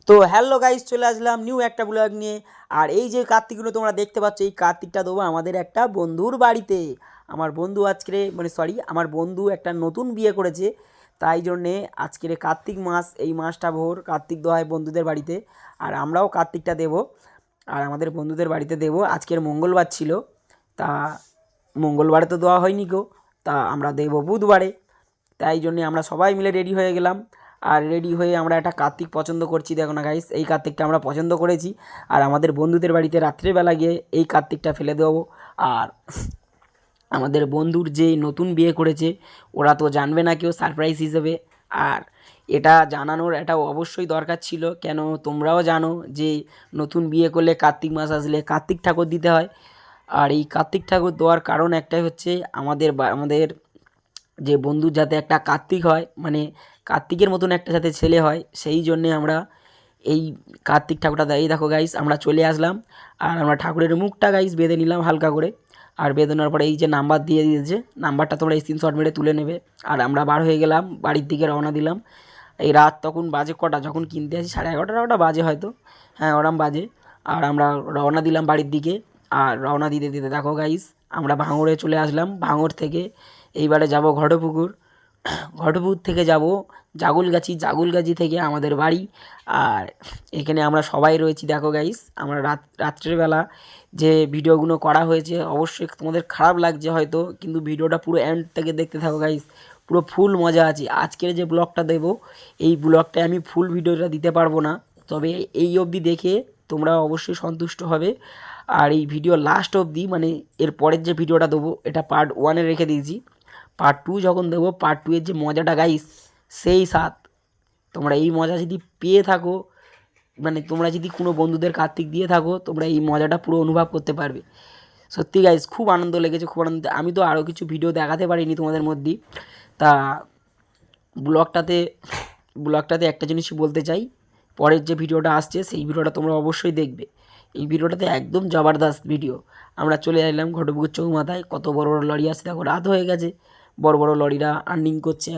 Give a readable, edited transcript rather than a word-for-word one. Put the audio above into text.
তো hello guys, চলে আসলাম new একটা ব্লগ নিয়ে। আর এই যে কার্তিকগুলো তোমরা দেখতে পাচ্ছ, এই কার্তিকটা দেবো আমাদের একটা বন্ধুর বাড়িতে। আমার বন্ধু আজকে আমার বন্ধু একটা নতুন বিয়ে করেছে, তাই জন্যে আজকের কার্তিক মাস, এই মাসটা ভোর কার্তিক দেওয়া হয় বন্ধুদের বাড়িতে। আর আমরাও কার্তিকটা দেবো আর আমাদের বন্ধুদের বাড়িতে দেবো। আজকের মঙ্গলবার ছিল, তা মঙ্গলবারে তো দেওয়া হয়নি গো, তা আমরা দেবো বুধবারে। তাই জন্যে আমরা সবাই মিলে রেডি হয়ে গেলাম। আর রেডি হয়ে আমরা একটা কার্তিক পছন্দ করছি, দেখো না গাইস, এই কার্তিকটা আমরা পছন্দ করেছি। আর আমাদের বন্ধুদের বাড়িতে রাত্রেবেলা গিয়ে এই কার্তিকটা ফেলে দেবো। আর আমাদের বন্ধুর যে নতুন বিয়ে করেছে, ওরা তো জানবে না কেউ, সারপ্রাইজ হিসেবে। আর এটা জানানোর এটা অবশ্যই দরকার ছিল, কেন তোমরাও জানো যে নতুন বিয়ে করলে কার্তিক মাস আসলে কার্তিক ঠাকুর দিতে হয়। আর এই কার্তিক ঠাকুর দেওয়ার কারণ একটাই হচ্ছে, আমাদের যে বন্ধুর যাতে একটা কার্তিক হয়, মানে কার্তিকের মতন একটা যাতে ছেলে হয়, সেই জন্যে আমরা এই কার্তিক ঠাকুরটা দেয়। এই দেখো গাইস, আমরা চলে আসলাম। আর আমরা ঠাকুরের মুখটা গাইস বেঁধে নিলাম হালকা করে। আর বেঁধে নেওয়ার পরে এই যে নাম্বার দিয়ে দিয়েছে, নাম্বারটা তোমরা স্ক্রিনশট মেরে তুলে নেবে। আর আমরা বার হয়ে গেলাম, বাড়ির দিকে রওনা দিলাম। এই রাত তখন বাজে কটা, যখন কিনতে আসি 11:30 বাজে হয়তো, হ্যাঁ ওরম বাজে। আর আমরা রওনা দিলাম বাড়ির দিকে। আর রওনা দিতে দিতে দেখো গাইস, আমরা ভাঙড়ে চলে আসলাম। ভাঙড় থেকে এইবারে যাব ঘটপুকুর, ঘটপুকুর থেকে যাব জাগুলগাছি, জাগুলগাছি থেকে আমাদের বাড়ি। আর এখানে আমরা সবাই রয়েছি। দেখো গাইস, আমরা রাত্রের বেলা যে ভিডিওগুলো করা হয়েছে, অবশ্যই তোমাদের খারাপ লাগছে হয়তো, কিন্তু ভিডিওটা পুরো এন্ড থেকে দেখতে থাকো গাইস, পুরো ফুল মজা আছে। আজকের যে ব্লগটা দেবো, এই ব্লগটায় আমি ফুল ভিডিওটা দিতে পারবো না, তবে এই অবধি দেখে তোমরা অবশ্যই সন্তুষ্ট হবে। আর এই ভিডিও লাস্ট অবধি, মানে এর পরের যে ভিডিওটা দেবো, এটা পার্ট 1-এ রেখে দিয়েছি। পার্ট 2 যখন দেবো, পার্ট 2-এর যে মজাটা গাইস, সেই সাথ তোমরা এই মজা যদি পেয়ে থাকো, মানে তোমরা যদি কোনো বন্ধুদের কার্তিক দিয়ে থাকো, তোমরা এই মজাটা পুরো অনুভব করতে পারবে। সত্যি গাইস, খুব আনন্দ লেগেছে, খুব আনন্দ। আমি তো আরও কিছু ভিডিও দেখাতে পারিনি তোমাদের মধ্যেই। তা ব্লগটাতে ব্লগটাতে একটা জিনিসই বলতে চাই, পরের যে ভিডিওটা আসছে সেই ভিডিওটা তোমরা অবশ্যই দেখবে। এই ভিডিওটাতে একদম জবরদস্ত ভিডিও। আমরা চলে এলাম ঘটপুকুর চৌমাথায়, কত বড় বড় লরি আসছে, দেখো রাত হয়ে গেছে, বড় বড় লরিরা আর্নিং করছে।